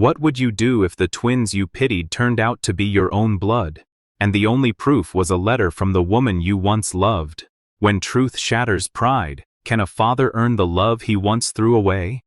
What would you do if the twins you pitied turned out to be your own blood, and the only proof was a letter from the woman you once loved? When truth shatters pride, can a father earn the love he once threw away?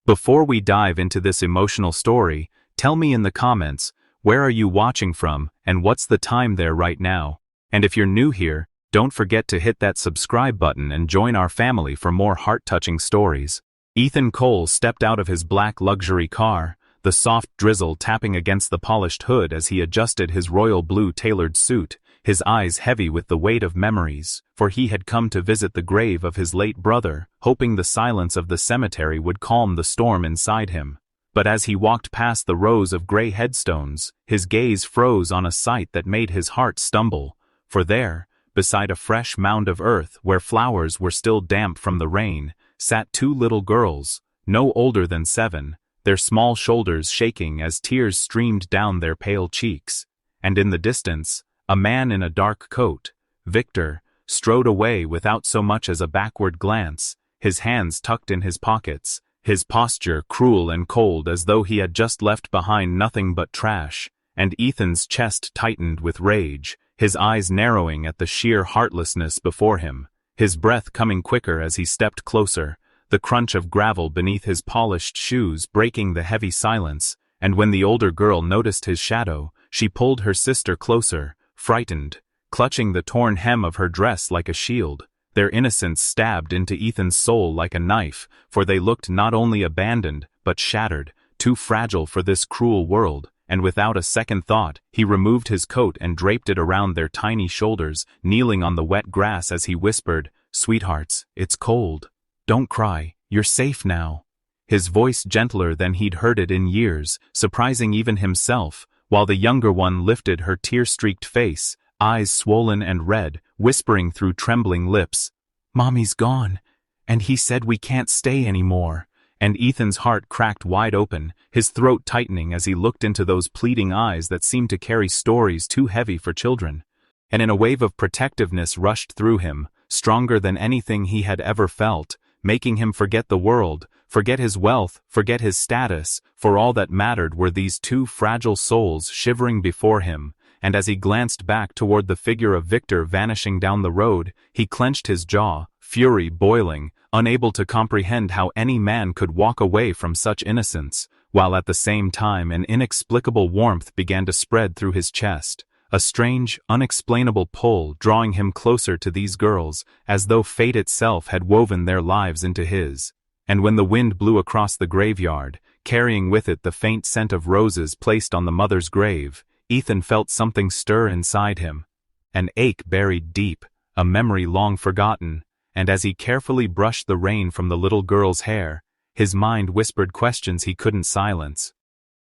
Before we dive into this emotional story, tell me in the comments, where are you watching from, and what's the time there right now? And if you're new here, don't forget to hit that subscribe button and join our family for more heart-touching stories. Ethan Cole stepped out of his black luxury car, the soft drizzle tapping against the polished hood as he adjusted his royal blue tailored suit, his eyes heavy with the weight of memories, for he had come to visit the grave of his late brother, hoping the silence of the cemetery would calm the storm inside him. But as he walked past the rows of gray headstones, his gaze froze on a sight that made his heart stumble, for there, beside a fresh mound of earth where flowers were still damp from the rain, sat two little girls, no older than 7, their small shoulders shaking as tears streamed down their pale cheeks. And in the distance, a man in a dark coat, Victor, strode away without so much as a backward glance, his hands tucked in his pockets, his posture cruel and cold as though he had just left behind nothing but trash, and Ethan's chest tightened with rage, his eyes narrowing at the sheer heartlessness before him, his breath coming quicker as he stepped closer, the crunch of gravel beneath his polished shoes breaking the heavy silence, and when the older girl noticed his shadow, she pulled her sister closer, frightened, clutching the torn hem of her dress like a shield, their innocence stabbed into Ethan's soul like a knife, for they looked not only abandoned, but shattered, too fragile for this cruel world. And without a second thought, he removed his coat and draped it around their tiny shoulders, kneeling on the wet grass as he whispered, "Sweethearts, it's cold. Don't cry, you're safe now." His voice gentler than he'd heard it in years, surprising even himself, while the younger one lifted her tear-streaked face, eyes swollen and red, whispering through trembling lips, "Mommy's gone, and he said we can't stay anymore." And Ethan's heart cracked wide open, his throat tightening as he looked into those pleading eyes that seemed to carry stories too heavy for children. And in a wave of protectiveness rushed through him, stronger than anything he had ever felt, making him forget the world, forget his wealth, forget his status, for all that mattered were these two fragile souls shivering before him. And as he glanced back toward the figure of Victor vanishing down the road, he clenched his jaw, fury boiling, unable to comprehend how any man could walk away from such innocence, while at the same time an inexplicable warmth began to spread through his chest, a strange, unexplainable pull drawing him closer to these girls, as though fate itself had woven their lives into his. And when the wind blew across the graveyard, carrying with it the faint scent of roses placed on the mother's grave, Ethan felt something stir inside him, an ache buried deep, a memory long forgotten. And as he carefully brushed the rain from the little girl's hair, his mind whispered questions he couldn't silence.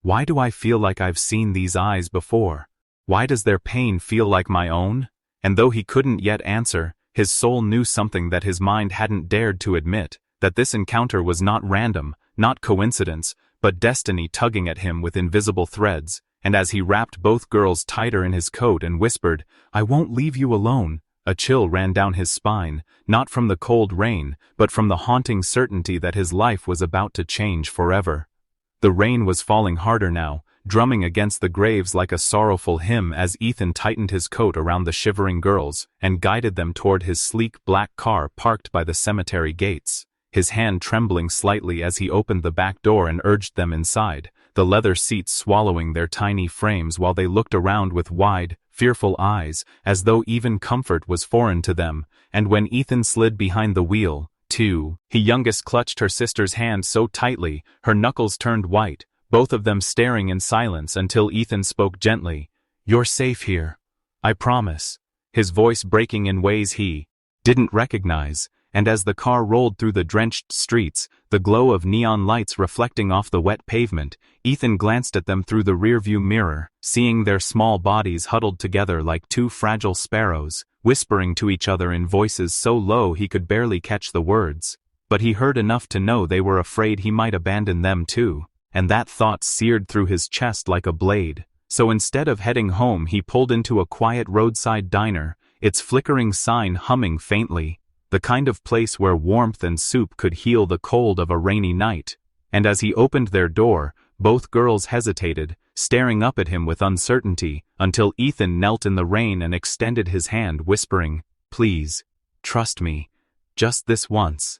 Why do I feel like I've seen these eyes before? Why does their pain feel like my own? And though he couldn't yet answer, his soul knew something that his mind hadn't dared to admit, that this encounter was not random, not coincidence, but destiny tugging at him with invisible threads. And as he wrapped both girls tighter in his coat and whispered, "I won't leave you alone," a chill ran down his spine, not from the cold rain, but from the haunting certainty that his life was about to change forever. The rain was falling harder now, drumming against the graves like a sorrowful hymn as Ethan tightened his coat around the shivering girls and guided them toward his sleek black car parked by the cemetery gates, his hand trembling slightly as he opened the back door and urged them inside, the leather seats swallowing their tiny frames while they looked around with wide, fearful eyes, as though even comfort was foreign to them. And when Ethan slid behind the wheel, too, he youngest clutched her sister's hand so tightly, her knuckles turned white, both of them staring in silence until Ethan spoke gently, "You're safe here. I promise," his voice breaking in ways he didn't recognize. And as the car rolled through the drenched streets, the glow of neon lights reflecting off the wet pavement, Ethan glanced at them through the rearview mirror, seeing their small bodies huddled together like two fragile sparrows, whispering to each other in voices so low he could barely catch the words. But he heard enough to know they were afraid he might abandon them too, and that thought seared through his chest like a blade. So instead of heading home, he pulled into a quiet roadside diner, its flickering sign humming faintly, the kind of place where warmth and soup could heal the cold of a rainy night. And as he opened their door, Both girls hesitated, staring up at him with uncertainty, until Ethan knelt in the rain and extended his hand, whispering, "Please, trust me, just this once."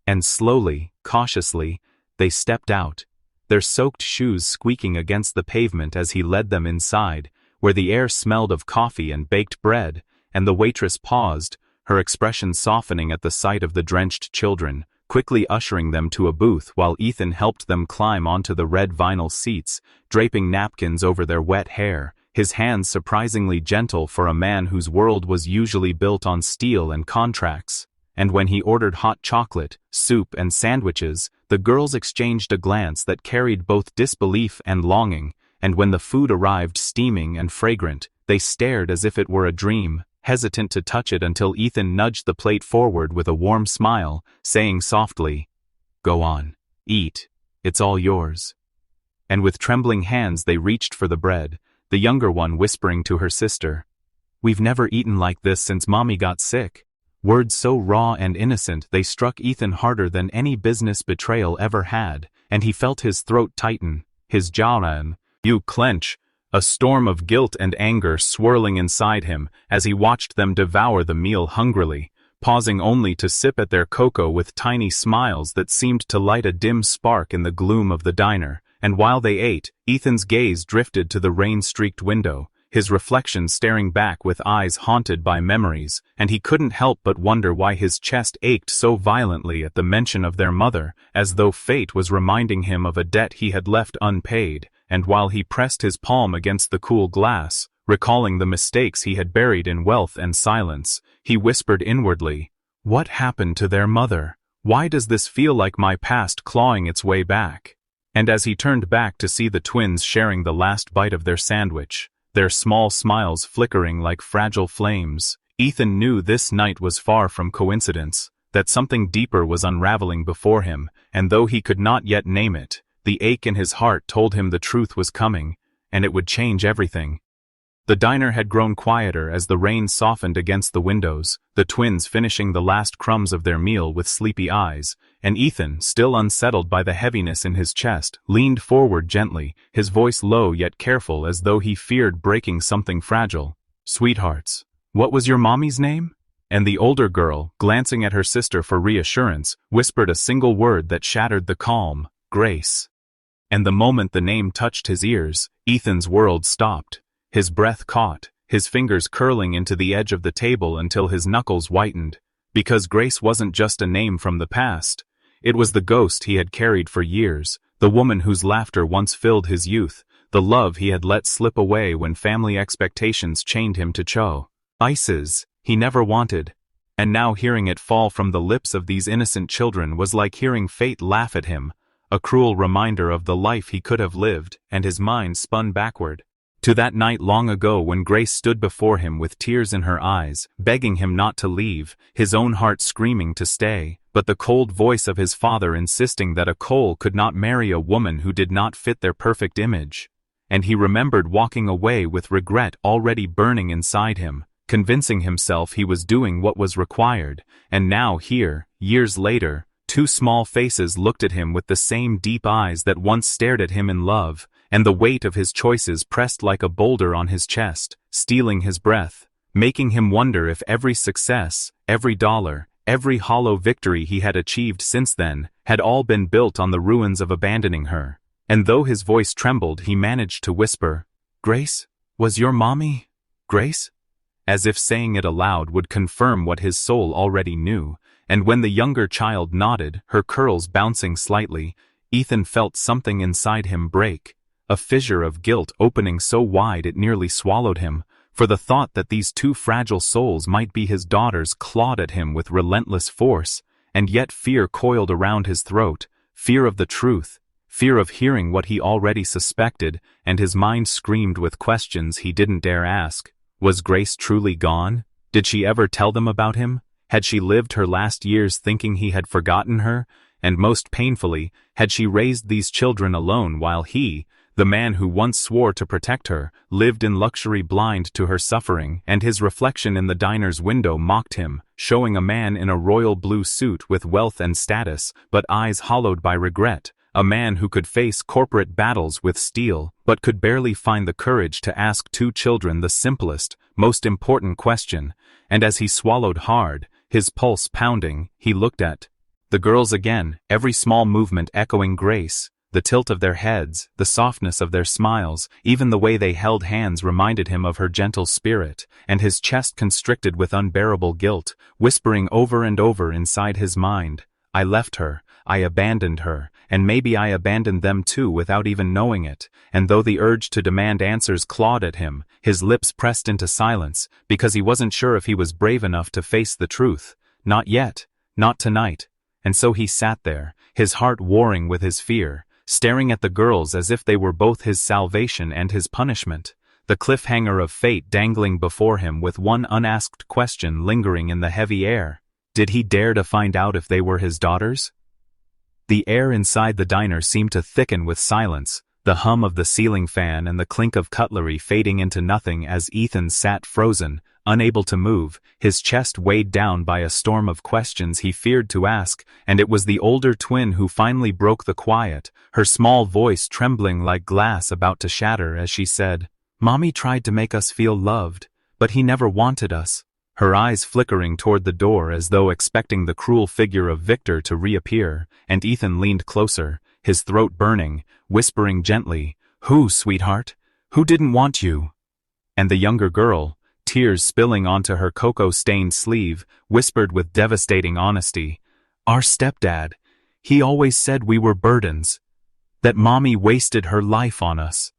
And slowly, cautiously, they stepped out, their soaked shoes squeaking against the pavement as he led them inside, where the air smelled of coffee and baked bread, and the waitress paused, her expression softening at the sight of the drenched children, quickly ushering them to a booth while Ethan helped them climb onto the red vinyl seats, draping napkins over their wet hair, his hands surprisingly gentle for a man whose world was usually built on steel and contracts. And when he ordered hot chocolate, soup, and sandwiches, the girls exchanged a glance that carried both disbelief and longing, and when the food arrived steaming and fragrant, they stared as if it were a dream, hesitant to touch it until Ethan nudged the plate forward with a warm smile, saying softly, "Go on, eat, it's all yours." And with trembling hands they reached for the bread, the younger one whispering to her sister, "We've never eaten like this since Mommy got sick." Words so raw and innocent they struck Ethan harder than any business betrayal ever had, and he felt his throat tighten, his jaw clench, a storm of guilt and anger swirling inside him as he watched them devour the meal hungrily, pausing only to sip at their cocoa with tiny smiles that seemed to light a dim spark in the gloom of the diner. And while they ate, Ethan's gaze drifted to the rain-streaked window, his reflection staring back with eyes haunted by memories, and he couldn't help but wonder why his chest ached so violently at the mention of their mother, as though fate was reminding him of a debt he had left unpaid. And while he pressed his palm against the cool glass, recalling the mistakes he had buried in wealth and silence, he whispered inwardly, "What happened to their mother? Why does this feel like my past clawing its way back?" And as he turned back to see the twins sharing the last bite of their sandwich, their small smiles flickering like fragile flames, Ethan knew this night was far from coincidence, that something deeper was unraveling before him, and though he could not yet name it, the ache in his heart told him the truth was coming, and it would change everything. The diner had grown quieter as the rain softened against the windows, the twins finishing the last crumbs of their meal with sleepy eyes, and Ethan, still unsettled by the heaviness in his chest, leaned forward gently, his voice low yet careful as though he feared breaking something fragile. "Sweethearts, what was your mommy's name?" And the older girl, glancing at her sister for reassurance, whispered a single word that shattered the calm, "Grace." And the moment the name touched his ears, Ethan's world stopped. His breath caught, his fingers curling into the edge of the table until his knuckles whitened. Because Grace wasn't just a name from the past. It was the ghost he had carried for years, the woman whose laughter once filled his youth, the love he had let slip away when family expectations chained him to ices he never wanted. And now hearing it fall from the lips of these innocent children was like hearing fate laugh at him, a cruel reminder of the life he could have lived, and his mind spun backward. To that night long ago when Grace stood before him with tears in her eyes, begging him not to leave, his own heart screaming to stay, but the cold voice of his father insisting that a Cole could not marry a woman who did not fit their perfect image. And he remembered walking away with regret already burning inside him, convincing himself he was doing what was required, and now here, years later, two small faces looked at him with the same deep eyes that once stared at him in love, and the weight of his choices pressed like a boulder on his chest, stealing his breath, making him wonder if every success, every dollar, every hollow victory he had achieved since then, had all been built on the ruins of abandoning her. And though his voice trembled, he managed to whisper, "Grace, was your mommy Grace?" As if saying it aloud would confirm what his soul already knew. And when the younger child nodded, her curls bouncing slightly, Ethan felt something inside him break, a fissure of guilt opening so wide it nearly swallowed him, for the thought that these two fragile souls might be his daughters clawed at him with relentless force, and yet fear coiled around his throat, fear of the truth, fear of hearing what he already suspected, and his mind screamed with questions he didn't dare ask. Was Grace truly gone? Did she ever tell them about him? Had she lived her last years thinking he had forgotten her? And most painfully, had she raised these children alone while he, the man who once swore to protect her, lived in luxury blind to her suffering? And his reflection in the diner's window mocked him, showing a man in a royal blue suit with wealth and status, but eyes hollowed by regret, a man who could face corporate battles with steel, but could barely find the courage to ask two children the simplest, most important question, and as he swallowed hard, his pulse pounding, he looked at the girls again, every small movement echoing grace, the tilt of their heads, the softness of their smiles, even the way they held hands reminded him of her gentle spirit, and his chest constricted with unbearable guilt, whispering over and over inside his mind, I left her, I abandoned her, and maybe I abandoned them too without even knowing it, and though the urge to demand answers clawed at him, his lips pressed into silence, because he wasn't sure if he was brave enough to face the truth. Not yet, not tonight. And so he sat there, his heart warring with his fear, staring at the girls as if they were both his salvation and his punishment, the cliffhanger of fate dangling before him with one unasked question lingering in the heavy air. Did he dare to find out if they were his daughters? The air inside the diner seemed to thicken with silence, the hum of the ceiling fan and the clink of cutlery fading into nothing as Ethan sat frozen, unable to move, his chest weighed down by a storm of questions he feared to ask, and it was the older twin who finally broke the quiet, her small voice trembling like glass about to shatter as she said, Mommy tried to make us feel loved, but he never wanted us. Her eyes flickering toward the door as though expecting the cruel figure of Victor to reappear, and Ethan leaned closer, his throat burning, whispering gently, Who, sweetheart? Who didn't want you? And the younger girl, tears spilling onto her cocoa-stained sleeve, whispered with devastating honesty, Our stepdad. He always said we were burdens. That Mommy wasted her life on us.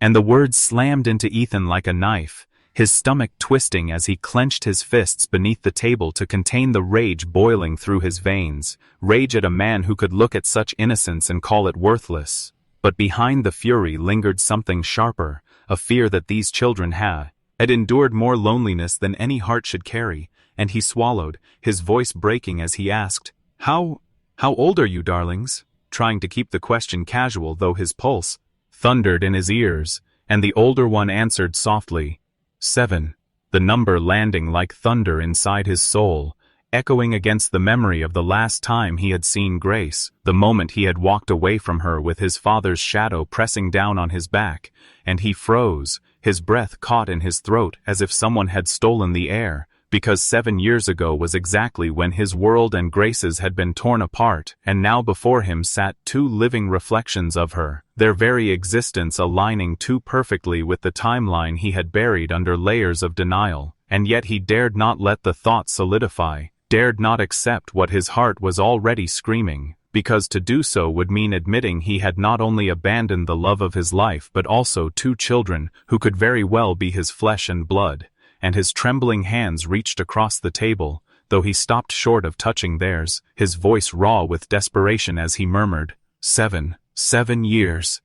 And the words slammed into Ethan like a knife, his stomach twisting as he clenched his fists beneath the table to contain the rage boiling through his veins, rage at a man who could look at such innocence and call it worthless. But behind the fury lingered something sharper, a fear that these children had endured more loneliness than any heart should carry, and he swallowed, his voice breaking as he asked, How old are you, darlings? Trying to keep the question casual though his pulse thundered in his ears, and the older one answered softly, 7, the number landing like thunder inside his soul, echoing against the memory of the last time he had seen Grace, the moment he had walked away from her with his father's shadow pressing down on his back, and he froze, his breath caught in his throat as if someone had stolen the air, because 7 years ago was exactly when his world and Grace's had been torn apart, and now before him sat two living reflections of her, their very existence aligning too perfectly with the timeline he had buried under layers of denial, and yet he dared not let the thought solidify, dared not accept what his heart was already screaming, because to do so would mean admitting he had not only abandoned the love of his life but also two children who could very well be his flesh and blood. And his trembling hands reached across the table, though he stopped short of touching theirs, his voice raw with desperation as he murmured, 7 years,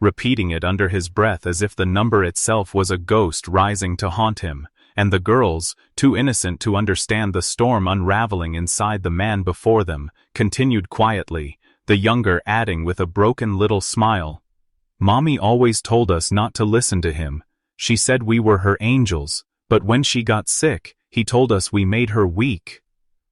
repeating it under his breath as if the number itself was a ghost rising to haunt him, and the girls, too innocent to understand the storm unraveling inside the man before them, continued quietly, the younger adding with a broken little smile, Mommy always told us not to listen to him. She said we were her angels. But when she got sick, he told us we made her weak.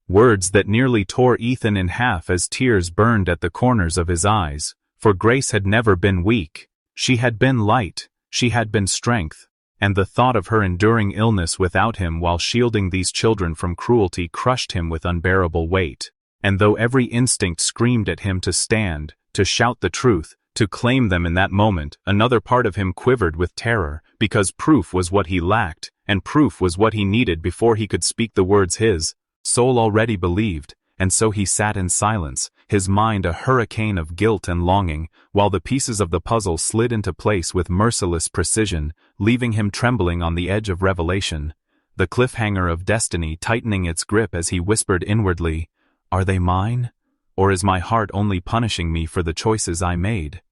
Words that nearly tore Ethan in half as tears burned at the corners of his eyes, for Grace had never been weak. She had been light, she had been strength, and the thought of her enduring illness without him while shielding these children from cruelty crushed him with unbearable weight. And though every instinct screamed at him to stand, to shout the truth, to claim them in that moment, another part of him quivered with terror, because proof was what he lacked, and proof was what he needed before he could speak the words his soul already believed, and so he sat in silence, his mind a hurricane of guilt and longing, while the pieces of the puzzle slid into place with merciless precision, leaving him trembling on the edge of revelation, the cliffhanger of destiny tightening its grip as he whispered inwardly, Are they mine? Or is my heart only punishing me for the choices I made?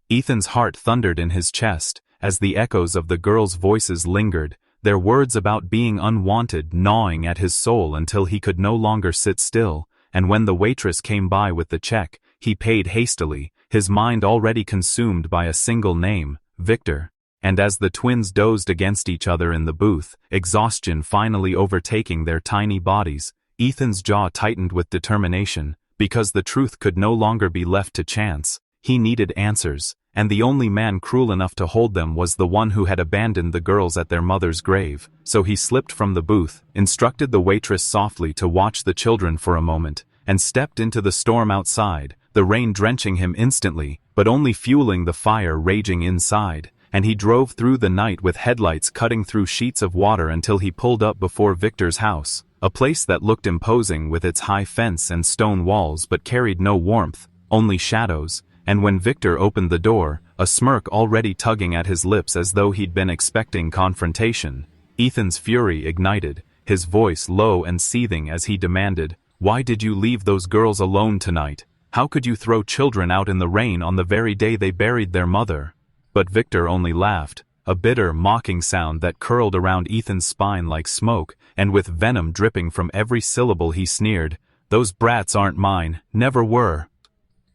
Ethan's heart thundered in his chest, as the echoes of the girls' voices lingered, their words about being unwanted gnawing at his soul until he could no longer sit still, and when the waitress came by with the check, he paid hastily, his mind already consumed by a single name, Victor. And as the twins dozed against each other in the booth, exhaustion finally overtaking their tiny bodies, Ethan's jaw tightened with determination, because the truth could no longer be left to chance. He needed answers, and the only man cruel enough to hold them was the one who had abandoned the girls at their mother's grave. So he slipped from the booth, instructed the waitress softly to watch the children for a moment, and stepped into the storm outside, the rain drenching him instantly, but only fueling the fire raging inside. And he drove through the night with headlights cutting through sheets of water until he pulled up before Victor's house, a place that looked imposing with its high fence and stone walls but carried no warmth, only shadows. And when Victor opened the door, a smirk already tugging at his lips as though he'd been expecting confrontation, Ethan's fury ignited, his voice low and seething as he demanded, "Why did you leave those girls alone tonight? How could you throw children out in the rain on the very day they buried their mother?" But Victor only laughed, a bitter, mocking sound that curled around Ethan's spine like smoke, and with venom dripping from every syllable he sneered, "Those brats aren't mine, never were.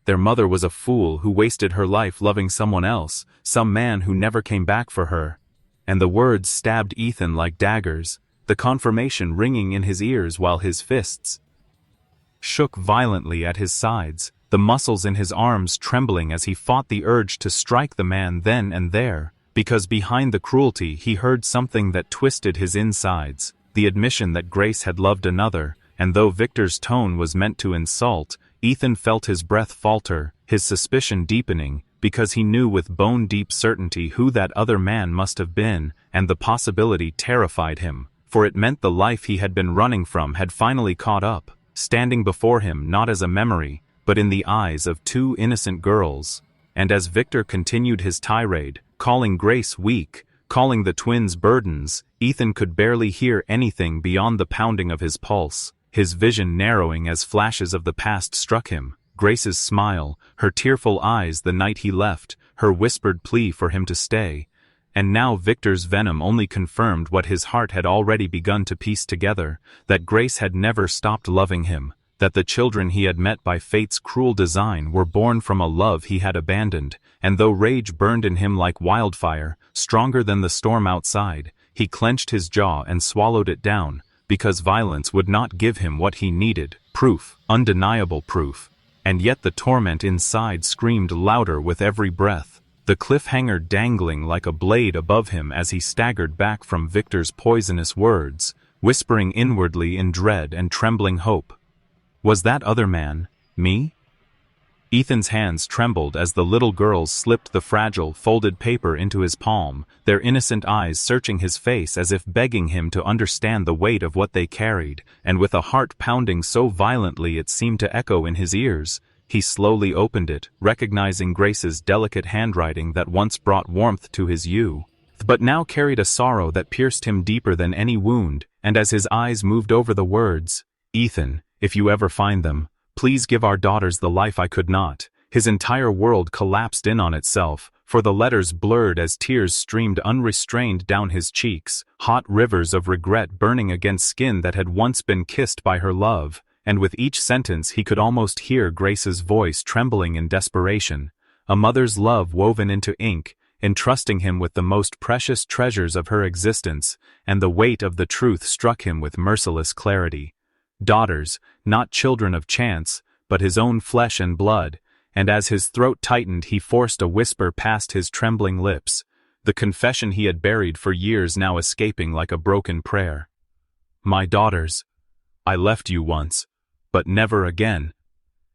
Their mother was a fool who wasted her life loving someone else, some man who never came back for her." And the words stabbed Ethan like daggers, the confirmation ringing in his ears while his fists shook violently at his sides, the muscles in his arms trembling as he fought the urge to strike the man then and there, because behind the cruelty he heard something that twisted his insides, the admission that Grace had loved another, and though Victor's tone was meant to insult, Ethan felt his breath falter, his suspicion deepening, because he knew with bone-deep certainty who that other man must have been, and the possibility terrified him, for it meant the life he had been running from had finally caught up, standing before him not as a memory, but in the eyes of two innocent girls. And as Victor continued his tirade, calling Grace weak, calling the twins burdens, Ethan could barely hear anything beyond the pounding of his pulse, his vision narrowing as flashes of the past struck him, Grace's smile, her tearful eyes the night he left, her whispered plea for him to stay. And now Victor's venom only confirmed what his heart had already begun to piece together, that Grace had never stopped loving him, that the children he had met by fate's cruel design were born from a love he had abandoned, and though rage burned in him like wildfire, stronger than the storm outside, he clenched his jaw and swallowed it down, because violence would not give him what he needed, proof, undeniable proof. And yet the torment inside screamed louder with every breath, the cliffhanger dangling like a blade above him as he staggered back from Victor's poisonous words, whispering inwardly in dread and trembling hope. Was that other man me? Ethan's hands trembled as the little girls slipped the fragile, folded paper into his palm, their innocent eyes searching his face as if begging him to understand the weight of what they carried, and with a heart pounding so violently it seemed to echo in his ears, he slowly opened it, recognizing Grace's delicate handwriting that once brought warmth to his youth, but now carried a sorrow that pierced him deeper than any wound. And as his eyes moved over the words, "Ethan, if you ever find them, please give our daughters the life I could not," his entire world collapsed in on itself, for the letters blurred as tears streamed unrestrained down his cheeks, hot rivers of regret burning against skin that had once been kissed by her love, and with each sentence he could almost hear Grace's voice trembling in desperation, a mother's love woven into ink, entrusting him with the most precious treasures of her existence, and the weight of the truth struck him with merciless clarity. Daughters, not children of chance, but his own flesh and blood, and as his throat tightened he forced a whisper past his trembling lips, the confession he had buried for years now escaping like a broken prayer. "My daughters, I left you once, but never again."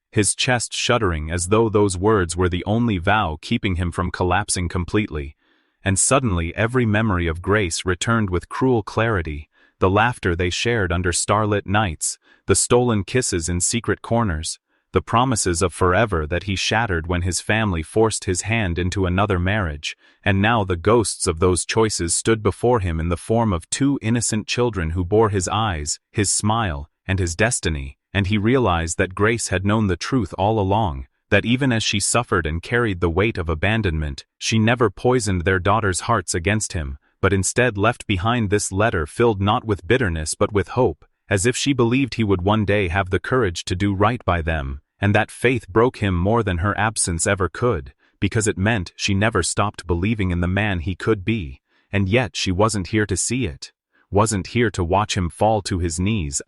His chest shuddering as though those words were the only vow keeping him from collapsing completely, and suddenly every memory of Grace returned with cruel clarity, the laughter they shared under starlit nights, the stolen kisses in secret corners, the promises of forever that he shattered when his family forced his hand into another marriage, and now the ghosts of those choices stood before him in the form of two innocent children who bore his eyes, his smile, and his destiny, and he realized that Grace had known the truth all along, that even as she suffered and carried the weight of abandonment, she never poisoned their daughters' hearts against him, but instead left behind this letter filled not with bitterness but with hope, as if she believed he would one day have the courage to do right by them, and that faith broke him more than her absence ever could, because it meant she never stopped believing in the man he could be, and yet she wasn't here to see it, wasn't here to watch him fall to his knees.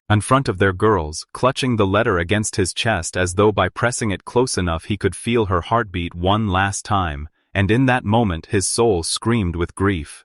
in front of their girls, clutching the letter against his chest as though by pressing it close enough he could feel her heartbeat one last time, and in that moment his soul screamed with grief.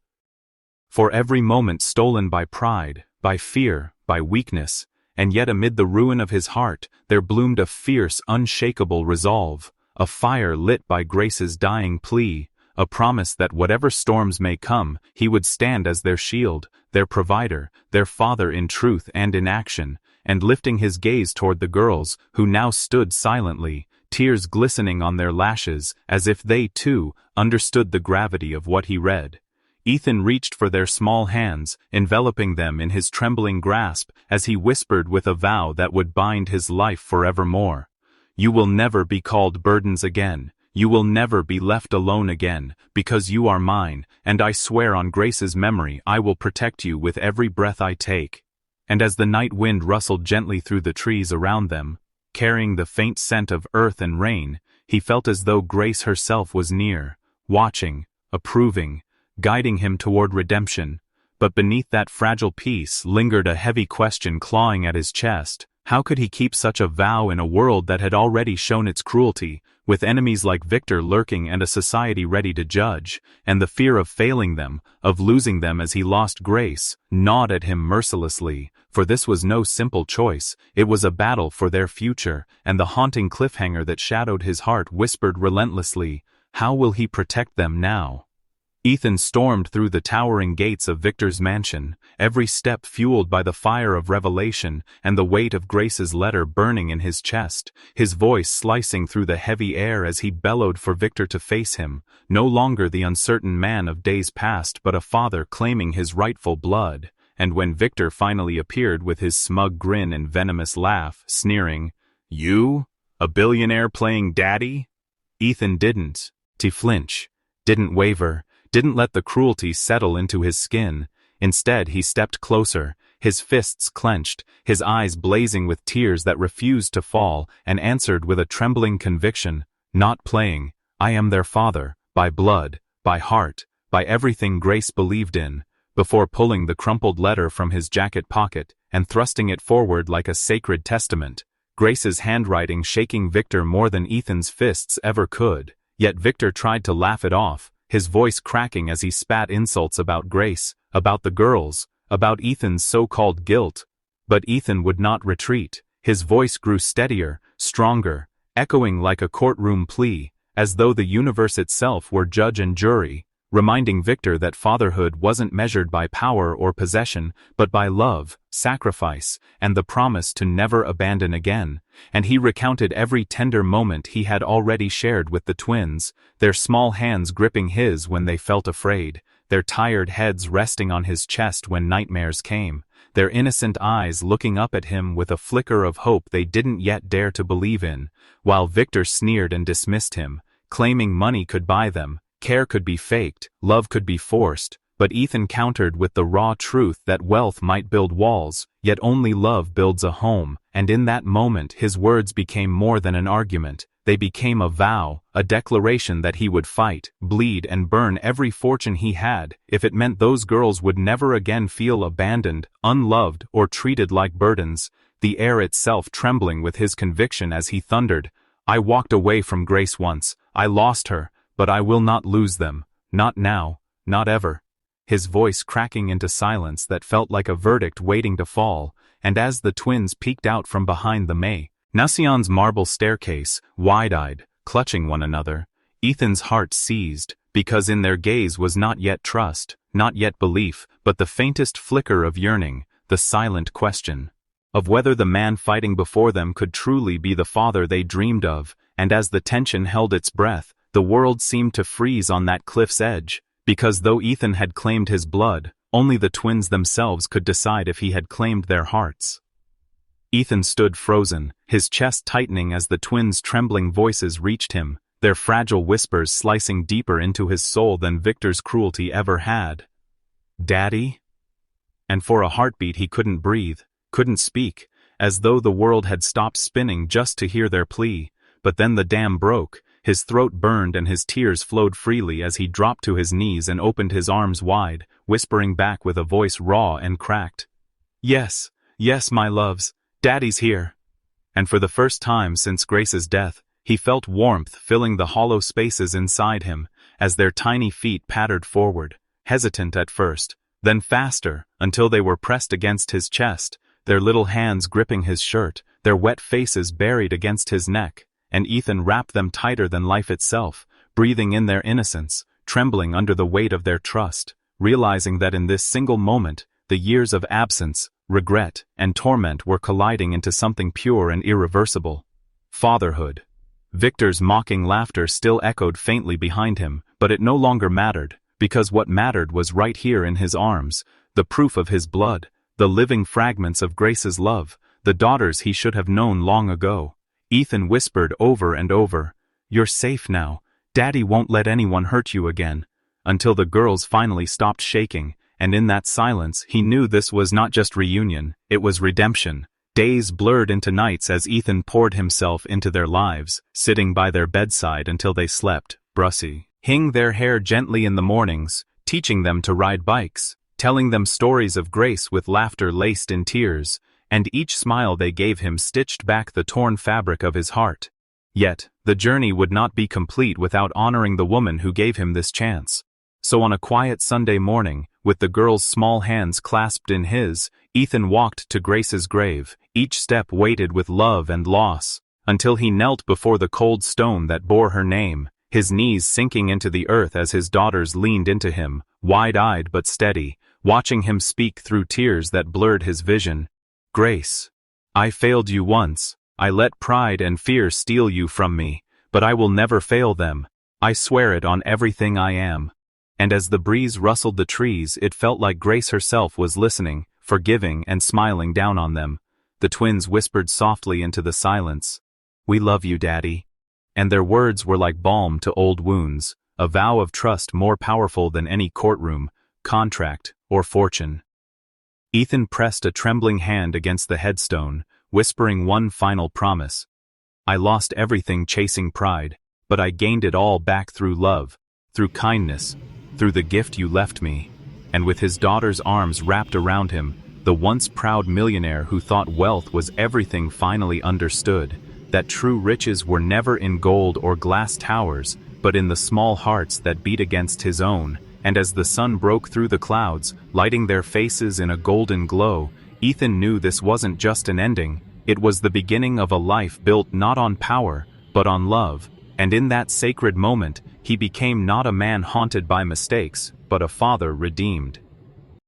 For every moment stolen by pride, by fear, by weakness, and yet amid the ruin of his heart, there bloomed a fierce, unshakable resolve, a fire lit by Grace's dying plea, a promise that whatever storms may come, he would stand as their shield, their provider, their father in truth and in action, and lifting his gaze toward the girls, who now stood silently, tears glistening on their lashes, as if they, too, understood the gravity of what he read. Ethan reached for their small hands, enveloping them in his trembling grasp, as he whispered with a vow that would bind his life forevermore. "You will never be called burdens again. You will never be left alone again, because you are mine, and I swear on Grace's memory I will protect you with every breath I take." And as the night wind rustled gently through the trees around them, carrying the faint scent of earth and rain, he felt as though Grace herself was near, watching, approving, guiding him toward redemption. But beneath that fragile peace lingered a heavy question clawing at his chest. How could he keep such a vow in a world that had already shown its cruelty, with enemies like Victor lurking and a society ready to judge, and the fear of failing them, of losing them as he lost Grace, gnawed at him mercilessly, for this was no simple choice, it was a battle for their future, and the haunting cliffhanger that shadowed his heart whispered relentlessly, how will he protect them now? Ethan stormed through the towering gates of Victor's mansion, every step fueled by the fire of revelation and the weight of Grace's letter burning in his chest, his voice slicing through the heavy air as he bellowed for Victor to face him, no longer the uncertain man of days past but a father claiming his rightful blood. And when Victor finally appeared with his smug grin and venomous laugh, sneering, "You? A billionaire playing daddy?" Ethan didn't flinch, didn't waver, didn't let the cruelty settle into his skin. Instead, he stepped closer, his fists clenched, his eyes blazing with tears that refused to fall, and answered with a trembling conviction, "Not playing. I am their father, by blood, by heart, by everything Grace believed in," before pulling the crumpled letter from his jacket pocket and thrusting it forward like a sacred testament, Grace's handwriting shaking Victor more than Ethan's fists ever could. Yet Victor tried to laugh it off, his voice cracking as he spat insults about Grace, about the girls, about Ethan's so-called guilt. But Ethan would not retreat. His voice grew steadier, stronger, echoing like a courtroom plea, as though the universe itself were judge and jury, reminding Victor that fatherhood wasn't measured by power or possession, but by love, sacrifice, and the promise to never abandon again. And he recounted every tender moment he had already shared with the twins, their small hands gripping his when they felt afraid, their tired heads resting on his chest when nightmares came, their innocent eyes looking up at him with a flicker of hope they didn't yet dare to believe in, while Victor sneered and dismissed him, claiming money could buy them, care could be faked, love could be forced, but Ethan countered with the raw truth that wealth might build walls, yet only love builds a home, and in that moment his words became more than an argument, they became a vow, a declaration that he would fight, bleed and burn every fortune he had, if it meant those girls would never again feel abandoned, unloved, or treated like burdens, the air itself trembling with his conviction as he thundered, "I walked away from Grace once, I lost her, but I will not lose them, not now, not ever." His voice cracking into silence that felt like a verdict waiting to fall, and as the twins peeked out from behind the Nacion's marble staircase, wide-eyed, clutching one another, Ethan's heart seized, because in their gaze was not yet trust, not yet belief, but the faintest flicker of yearning, the silent question of whether the man fighting before them could truly be the father they dreamed of. And as the tension held its breath, the world seemed to freeze on that cliff's edge, because though Ethan had claimed his blood, only the twins themselves could decide if he had claimed their hearts. Ethan stood frozen, his chest tightening as the twins' trembling voices reached him, their fragile whispers slicing deeper into his soul than Victor's cruelty ever had. "Daddy?" And for a heartbeat he couldn't breathe, couldn't speak, as though the world had stopped spinning just to hear their plea. But then the dam broke, his throat burned and his tears flowed freely as he dropped to his knees and opened his arms wide, whispering back with a voice raw and cracked, "Yes, Yes, my loves, Daddy's here. And for the first time since Grace's death, he felt warmth filling the hollow spaces inside him as their tiny feet pattered forward, hesitant at first, then faster, until they were pressed against his chest, their little hands gripping his shirt, their wet faces buried against his neck, and Ethan wrapped them tighter than life itself, breathing in their innocence, trembling under the weight of their trust, realizing that in this single moment, the years of absence, regret, and torment were colliding into something pure and irreversible. Fatherhood. Victor's mocking laughter still echoed faintly behind him, but it no longer mattered, because what mattered was right here in his arms, the proof of his blood, the living fragments of Grace's love, the daughters he should have known long ago. Ethan whispered over and over, "You're safe now. Daddy won't let anyone hurt you again," until the girls finally stopped shaking, and in that silence he knew this was not just reunion, it was redemption. Days blurred into nights as Ethan poured himself into their lives, sitting by their bedside until they slept, brushing their hair gently in the mornings, teaching them to ride bikes, telling them stories of Grace with laughter laced in tears, and each smile they gave him stitched back the torn fabric of his heart. Yet, the journey would not be complete without honoring the woman who gave him this chance. So on a quiet Sunday morning, with the girl's small hands clasped in his, Ethan walked to Grace's grave, each step weighted with love and loss, until he knelt before the cold stone that bore her name, his knees sinking into the earth as his daughters leaned into him, wide-eyed but steady, watching him speak through tears that blurred his vision. "Grace, I failed you once. I let pride and fear steal you from me, but I will never fail them. I swear it on everything I am." And as the breeze rustled the trees, it felt like Grace herself was listening, forgiving and smiling down on them. The twins whispered softly into the silence, "We love you, Daddy." And their words were like balm to old wounds, a vow of trust more powerful than any courtroom, contract, or fortune. Ethan pressed a trembling hand against the headstone, whispering one final promise. "I lost everything chasing pride, but I gained it all back through love, through kindness, through the gift you left me." And with his daughter's arms wrapped around him, the once proud millionaire who thought wealth was everything finally understood, that true riches were never in gold or glass towers, but in the small hearts that beat against his own. And as the sun broke through the clouds, lighting their faces in a golden glow, Ethan knew this wasn't just an ending, it was the beginning of a life built not on power, but on love. And in that sacred moment, he became not a man haunted by mistakes, but a father redeemed.